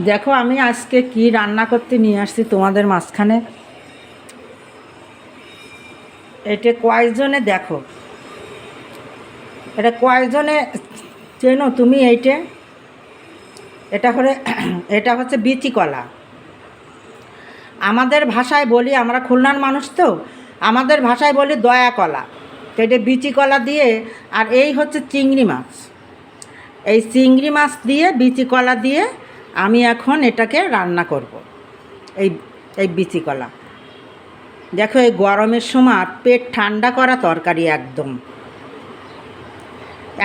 দেখো আমি আজকে কি রান্না করতে নিয়ে আসছি তোমাদের মাঝখানে। এটা কয়েকজনে দেখো, এটা কয়েকজনে চেনো তুমি? এটা হলে এটা হচ্ছে বিচি কলা। আমাদের ভাষায় বলি, আমরা খুলনার মানুষ তো, আমাদের ভাষায় বলি দয়া কলা। তো এটা বিচি কলা দিয়ে, আর এই হচ্ছে চিংড়ি মাছ। এই চিংড়ি মাছ দিয়ে বিচি কলা দিয়ে আমি এখন এটাকে রান্না করব। এই এই বিচি কলা দেখো, এই গরমের সময় পেট ঠান্ডা করা তরকারি একদম।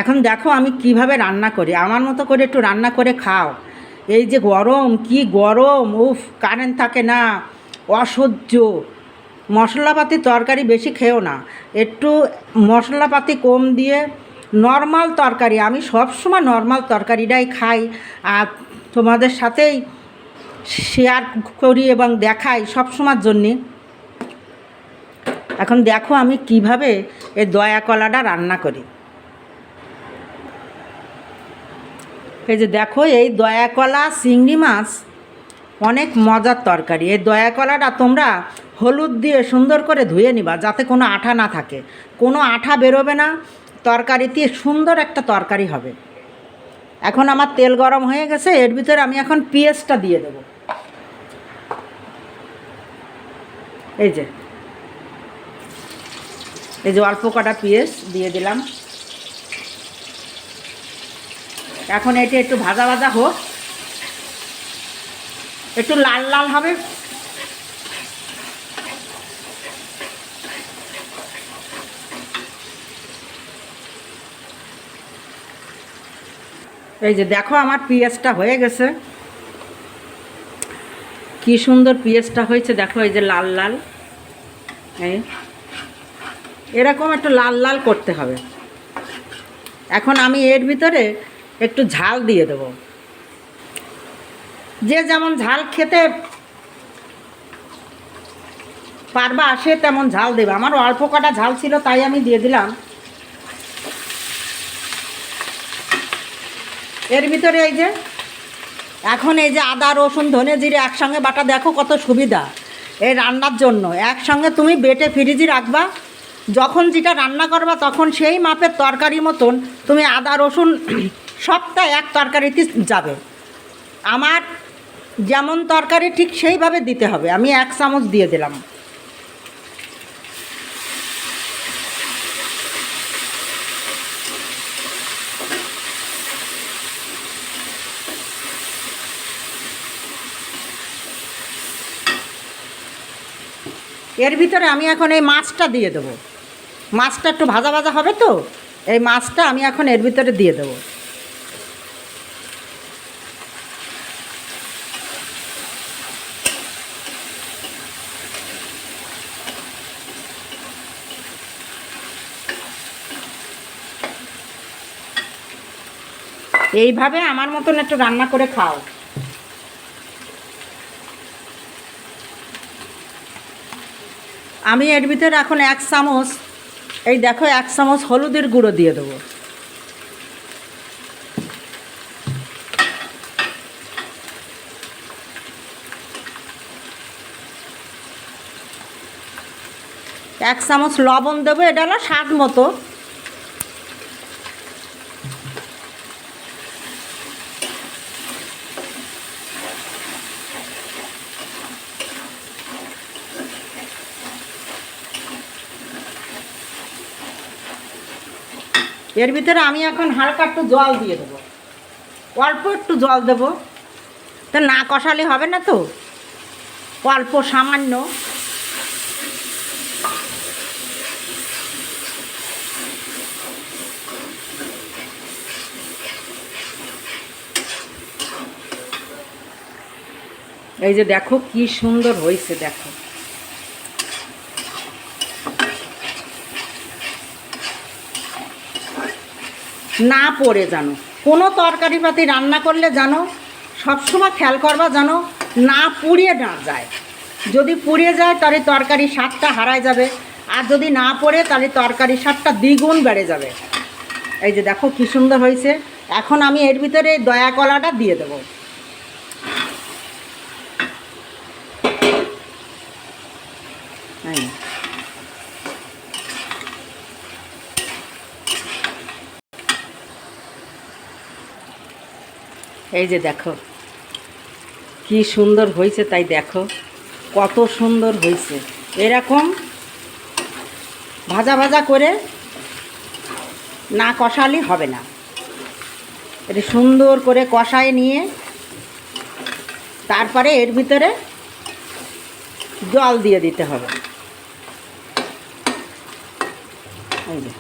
এখন দেখো আমি কিভাবে রান্না করি, আমার মতো করে একটু রান্না করে খাও। এই যে গরম, কি গরম, উফ, কারেন্ট থাকে না, অসহ্য। মশলাপাতি তরকারি বেশি খেও না, একটু মশলাপাতি কম দিয়ে নর্মাল তরকারি। আমি সবসময় নর্মাল তরকারিটাই খাই, আর তোমাদের সাথেই শেয়ার করি এবং দেখাই সবসময়ের জন্যে। এখন দেখো আমি কিভাবে এই দয়া কলাটা রান্না করি। এই যে দেখো, এই দয়া কলা চিংড়ি মাছ অনেক মজার তরকারি। এই দয়া কলাটা তোমরা হলুদ দিয়ে সুন্দর করে ধুয়ে নিবা, যাতে কোনো আঠা না থাকে, কোনো আঠা বেরোবে না, তরকারিতে সুন্দর একটা তরকারি হবে। এখন আমার তেল গরম হয়ে গেছে, এর ভিতরে আমি এখন পেঁয়াজটা দিয়ে দেব। এই যে অল্প কটা পেঁয়াজ দিয়ে দিলাম। এখন এটা একটু ভাজা ভাজা হোক, একটু লাল লাল হবে। এই যে দেখো আমার পেঁয়াজটা হয়ে গেছে, কি সুন্দর পেঁয়াজটা হয়েছে দেখো। এই যে লাল লাল, এই এরকম একটু লাল লাল করতে হবে। এখন আমি এর ভিতরে একটু ঝাল দিয়ে দেব। যে যেমন ঝাল খেতে পারবা সে তেমন ঝাল দেবে। আমার অল্প কটা ঝাল ছিল, তাই আমি দিয়ে দিলাম। এর ভিতরে এই যে এখন এই যে আদা রসুন ধনে জিরে একসঙ্গে বাটা, দেখো কত সুবিধা এই রান্নার জন্য। একসঙ্গে তুমি বেটে ফ্রিজে রাখবা, যখন যেটা রান্না করবা তখন সেই মাপের তরকারি মতন তুমি আদা রসুন সবটা এক তরকারিতে যাবে। আমার যেমন তরকারি ঠিক সেইভাবে দিতে হবে। আমি 1 চামচ দিয়ে দিলাম। এর ভিতরে আমি এখন এই মাছটা দিয়ে দেবো। মাছটা একটু ভাজা ভাজা হবে তো, এই মাছটা আমি এখন এর ভিতরে দিয়ে দেবো। এইভাবে আমার মতন একটু রান্না করে খাও। আমি এর ভিতরে এখন 1 চামচ, এই দেখো 1 চামচ হলুদের গুঁড়ো দিয়ে দেবো। এক চামচ লবণ দেবো, এটা হলো স্বাদ মতো। এর ভিতরে আমি এখন হালকা একটু জল দিয়ে দেবো, অল্প একটু জল দেবো। তো না কষালে হবে না তো, অল্প সামান্য। এই যে দেখো কি সুন্দর হয়েছে, দেখো। না পড়ে জানো, কোনো তরকারি পাতি রান্না করলে জানো সবসময় খেয়াল করবা জানো না পুড়িয়ে না যায়। যদি পুড়িয়ে যায় তাহলে তরকারি স্বাদটা হারায় যাবে, আর যদি না পড়ে তাহলে তরকারি স্বাদটা দ্বিগুণ বেড়ে যাবে। এই যে দেখো কি সুন্দর হয়েছে। এখন আমি এর ভিতরে দয়া কলাটা দিয়ে দেবো। এই এই যে দেখো কি সুন্দর হয়েছে, তাই দেখো কত সুন্দর হয়েছে। এরকম ভাজা ভাজা করে না কষালে হবে না, এটা সুন্দর করে কষায় নিয়ে তারপরে এর ভিতরে জল দিয়ে দিতে হবে। এই যে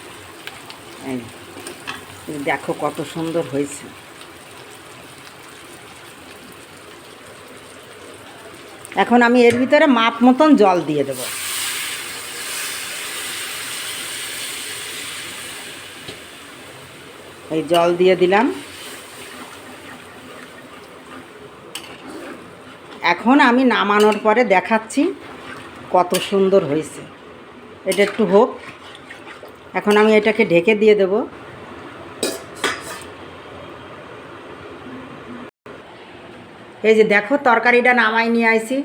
এই দেখো কত সুন্দর হয়েছে। এখন আমি এর ভিতরে মাপ মতন জল দিয়ে দেব। এই জল দিয়ে দিলাম। এখন আমি নামানোর পরে দেখাচ্ছি কত সুন্দর হয়েছে। এটা একটু হোক, এখন আমি এটাকে ঢেকে দিয়ে দেব। এই যে দেখো তরকারিটা নামাই নিয়ে আইছি,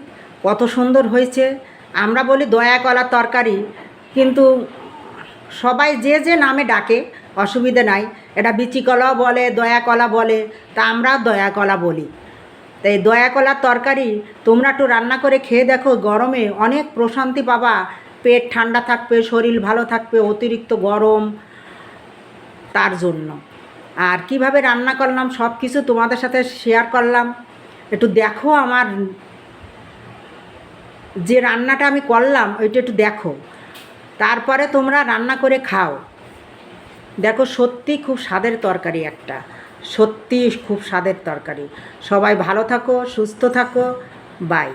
কত সুন্দর হয়েছে। আমরা বলি দয়া কলার তরকারি, কিন্তু সবাই যে যে নামে ডাকে অসুবিধে নাই। এটা বিচি কলাও বলে, দয়া কলা বলে, তা আমরা দয়া কলা বলি। তাই দয়া কলার তরকারি তোমরা একটু রান্না করে খেয়ে দেখো, গরমে অনেক প্রশান্তি পাবা, পেট ঠান্ডা থাকবে, শরীর ভালো থাকবে, অতিরিক্ত গরম তার জন্য। আর কিভাবে রান্না করলাম সব কিছু তোমাদের সাথে শেয়ার করলাম। একটু দেখো আমার যে রান্নাটা আমি করলাম ওইটা একটু দেখো, তারপরে তোমরা রান্না করে খাও। দেখো সত্যি খুব স্বাদের তরকারি, একটা সত্যি খুব স্বাদের তরকারি। সবাই ভালো থাকো, সুস্থ থাকো, বাই।